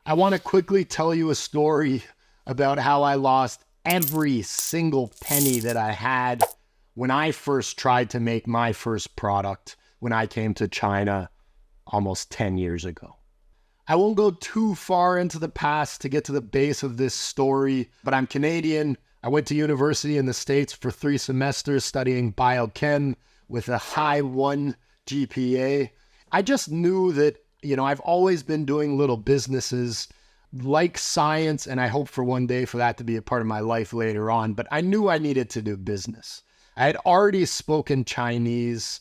I want to quickly tell you a story about how I lost every single penny that I had when I first tried to make my first product when I came to China almost 10 years ago. I won't go too far into the past to get to the base of this story, but I'm Canadian. I went to university in the States for 3 semesters studying biochem with a high 1 GPA. I just knew that, I've always been doing little businesses like science, and I hope for one day for that to be a part of my life later on, but I knew I needed to do business. I had already spoken Chinese,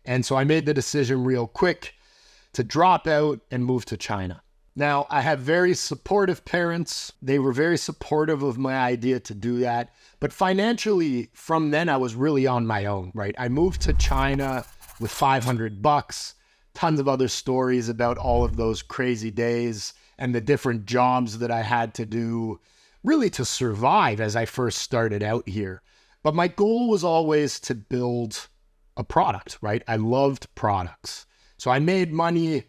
and so I made the decision real quick to drop out and move to China. Now, I have very supportive parents. They were very supportive of my idea to do that. But financially, from then, I was really on my own, right? I moved to China with $500, tons of other stories about all of those crazy days and the different jobs that I had to do really to survive as I first started out here. But my goal was always to build a product, right? I loved products. So I made money.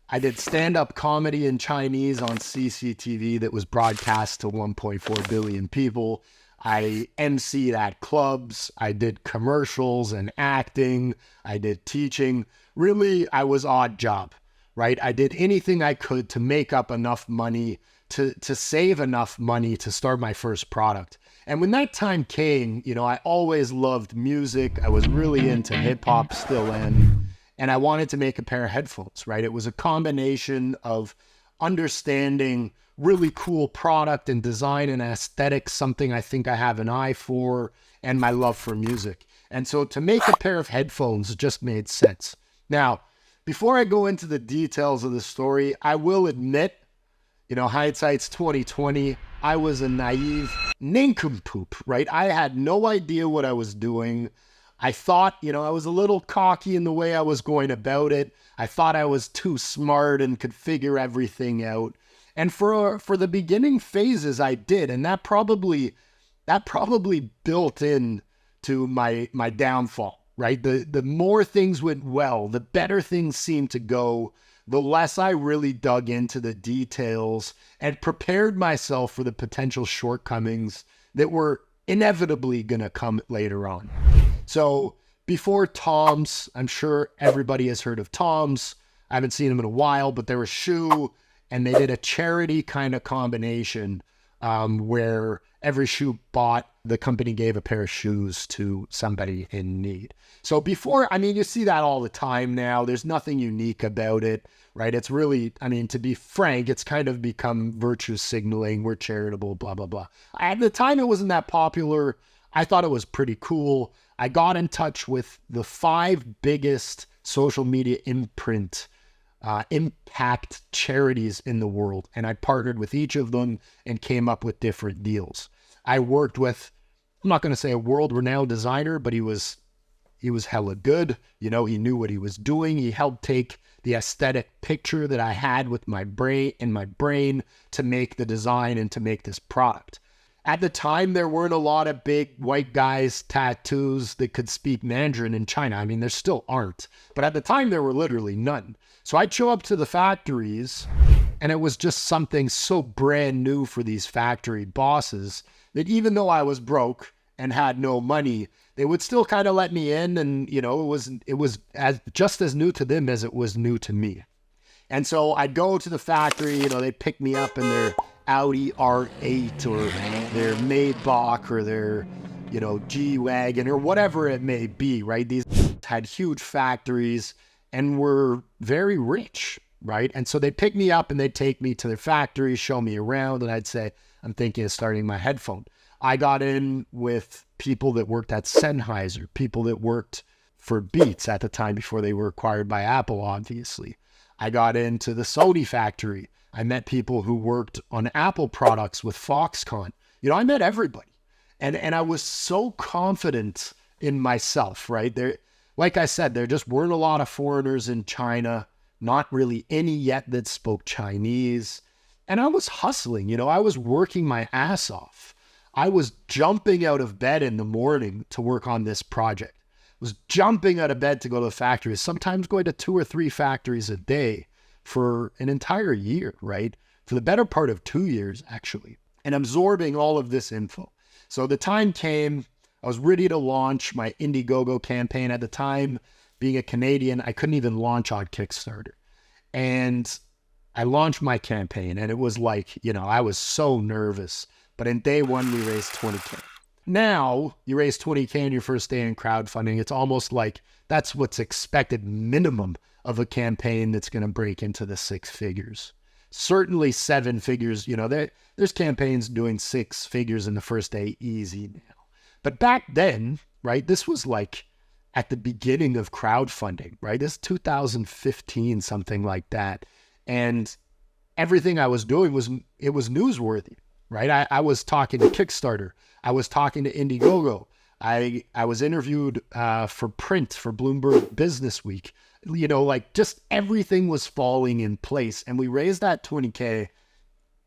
I did stand-up comedy in Chinese on CCTV that was broadcast to 1.4 billion people. I emceed at clubs. I did commercials and acting. I did teaching. Really, I was odd job, right? I did anything I could to make up enough money, to save enough money to start my first product. And when that time came, I always loved music. I was really into hip-hop, still am. And I wanted to make a pair of headphones, right? It was a combination of understanding really cool product and design and aesthetics, something I think I have an eye for, and my love for music. And so to make a pair of headphones just made sense. Now, before I go into the details of the story, I will admit, hindsight's 2020. I was a naive nincompoop, right? I had no idea what I was doing. I thought, I was a little cocky in the way I was going about it. I thought I was too smart and could figure everything out. And for the beginning phases, I did, and that probably built in to my downfall, right? The more things went well, the better things seemed to go, the less I really dug into the details and prepared myself for the potential shortcomings that were inevitably going to come later on. So before Tom's, I'm sure everybody has heard of Tom's. I haven't seen them in a while, but they were shoe, and they did a charity kind of combination where every shoe bought, the company gave a pair of shoes to somebody in need. So before, you see that all the time now. There's nothing unique about it, right? It's really, to be frank, it's kind of become virtue signaling. We're charitable, blah, blah, blah. At the time, it wasn't that popular. I thought it was pretty cool. I got in touch with the 5 biggest social media impact charities in the world. And I partnered with each of them and came up with different deals. I worked with, I'm not going to say a world-renowned designer, but he was hella good. He knew what he was doing. He helped take the aesthetic picture that I had with my brain to make the design and to make this product. At the time, there weren't a lot of big white guys, tattoos that could speak Mandarin in China. There still aren't. But at the time, there were literally none. So I'd show up to the factories, and it was just something so brand new for these factory bosses that even though I was broke and had no money, they would still kind of let me in. And, it was just as new to them as it was new to me. And so I'd go to the factory, they'd pick me up in their Audi R8 or their Maybach or their, G-Wagon or whatever it may be, right? These had huge factories and were very rich, right? And so they'd pick me up and they'd take me to their factory, show me around, and I'd say, I'm thinking of starting my headphone. I got in with people that worked at Sennheiser, people that worked for Beats at the time before they were acquired by Apple, obviously. I got into the Sony factory. I met people who worked on Apple products with Foxconn. I met everybody. And I was so confident in myself, right? Like I said, there just weren't a lot of foreigners in China, not really any yet that spoke Chinese. And I was hustling, I was working my ass off. I was jumping out of bed in the morning to work on this project. Was jumping out of bed to go to the factories, sometimes going to 2 or 3 factories a day for an entire year, right? for the better part of 2 years, actually, and absorbing all of this info. So the time came, I was ready to launch my Indiegogo campaign. At the time, being a Canadian, I couldn't even launch on Kickstarter. And I launched my campaign, and it was like, I was so nervous. But in day one, we raised 20K. Now, you raise 20K in your first day in crowdfunding. It's almost like that's what's expected minimum of a campaign that's going to break into the 6 figures. Certainly 7 figures, there's campaigns doing 6 figures in the first day easy now. But back then, right, this was like at the beginning of crowdfunding, right? This is 2015, something like that. And everything I was doing was newsworthy, right? I was talking to Kickstarter. I was talking to Indiegogo. I was interviewed for print for Bloomberg Business Week. Just everything was falling in place. And we raised that 20K,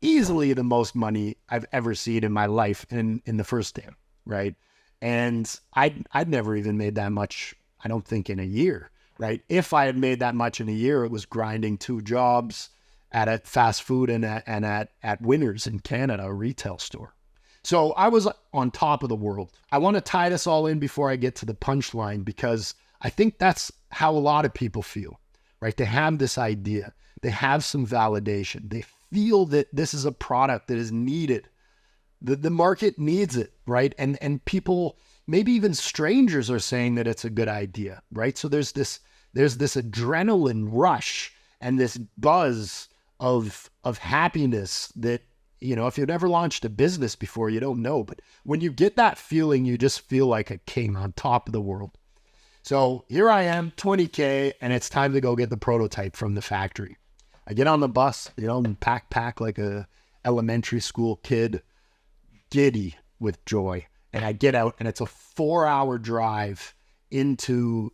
easily the most money I've ever seen in my life in the first day, right? And I'd never even made that much, I don't think, in a year, right? If I had made that much in a year, it was grinding 2 jobs at a fast food and at Winners in Canada, a retail store. So I was on top of the world. I want to tie this all in before I get to the punchline, because I think that's how a lot of people feel, right? They have this idea. They have some validation. They feel that this is a product that is needed. The market needs it, right? And people, maybe even strangers, are saying that it's a good idea, right? So there's this adrenaline rush and this buzz of happiness that, if you've never launched a business before, you don't know. But when you get that feeling, you just feel like a king on top of the world. So here I am, 20K, and it's time to go get the prototype from the factory. I get on the bus, and pack like a elementary school kid, giddy with joy. And I get out, and it's a 4-hour drive into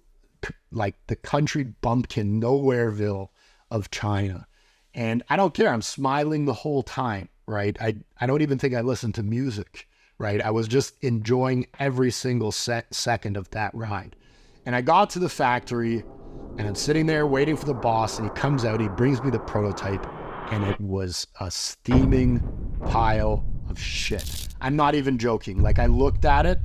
like the country bumpkin nowhereville of China. And I don't care. I'm smiling the whole time, right? I don't even think I listened to music, right? I was just enjoying every single second of that ride. And I got to the factory, and I'm sitting there waiting for the boss, and he comes out, he brings me the prototype, and it was a steaming pile of shit. I'm not even joking. Like, I looked at it.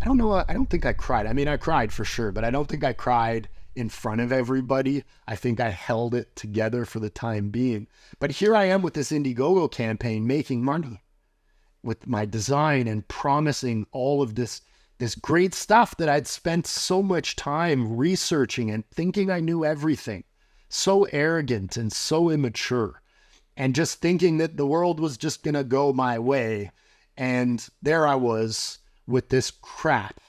I don't know. I don't think I cried. I mean, I cried for sure, but I don't think I cried in front of everybody. I think I held it together for the time being. But here I am with this Indiegogo campaign, making money with my design and promising all of this great stuff that I'd spent so much time researching and thinking I knew everything. So arrogant and so immature. And just thinking that the world was just going to go my way. And there I was with this crap.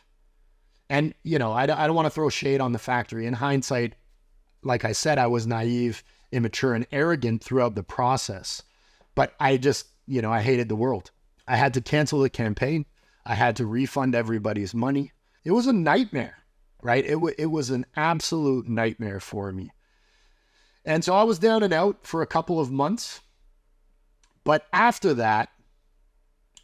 And, I don't want to throw shade on the factory. In hindsight, like I said, I was naive, immature, and arrogant throughout the process. But I just, I hated the world. I had to cancel the campaign. I had to refund everybody's money. It was a nightmare, right? It was an absolute nightmare for me. And so I was down and out for a couple of months. But after that,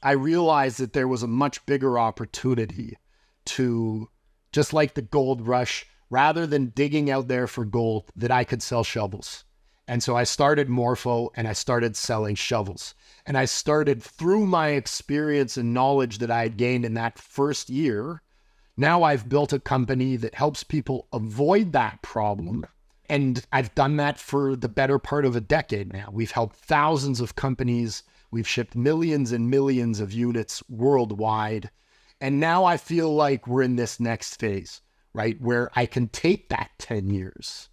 I realized that there was a much bigger opportunity to, just like the gold rush, rather than digging out there for gold, that I could sell shovels. And so I started Morpho, and I started selling shovels. And I started, through my experience and knowledge that I had gained in that first year, now I've built a company that helps people avoid that problem. And I've done that for the better part of a decade now. We've helped thousands of companies. We've shipped millions and millions of units worldwide. And now I feel like we're in this next phase, right? Where I can take that 10 years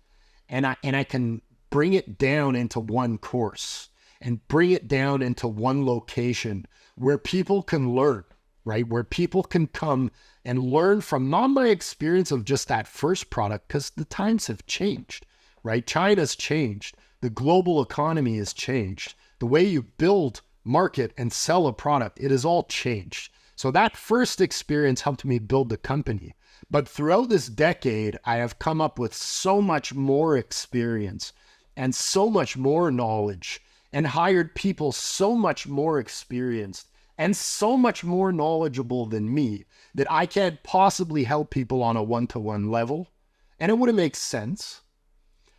and I can bring it down into one course and bring it down into one location where people can learn, right? Where people can come and learn from not my experience of just that first product, because the times have changed, right? China's changed. The global economy has changed. The way you build, market, and sell a product, it has all changed. So that first experience helped me build the company. But throughout this decade, I have come up with so much more experience and so much more knowledge, and hired people so much more experienced and so much more knowledgeable than me that I can't possibly help people on a one-to-one level. And it wouldn't make sense.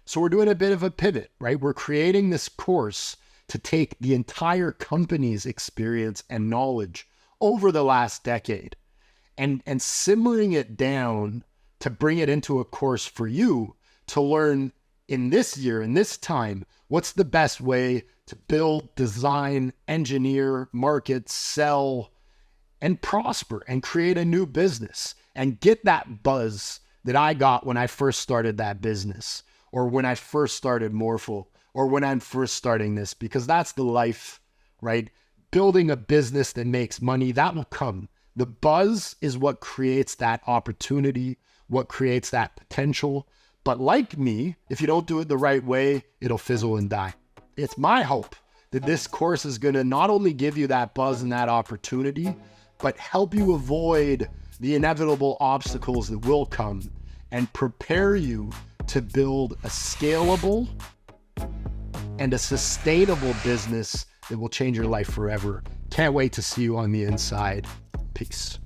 So we're doing a bit of a pivot, right? We're creating this course to take the entire company's experience and knowledge over the last decade and simmering it down to bring it into a course for you to learn in this year, in this time, what's the best way to build, design, engineer, market, sell, and prosper and create a new business and get that buzz that I got when I first started that business, or when I first started Morpho, or when I'm first starting this, because that's the life, right? Building a business that makes money, that will come. The buzz is what creates that opportunity, what creates that potential. But like me, if you don't do it the right way, it'll fizzle and die. It's my hope that this course is going to not only give you that buzz and that opportunity, but help you avoid the inevitable obstacles that will come and prepare you to build a scalable and a sustainable business that will change your life forever. Can't wait to see you on the inside. Peace.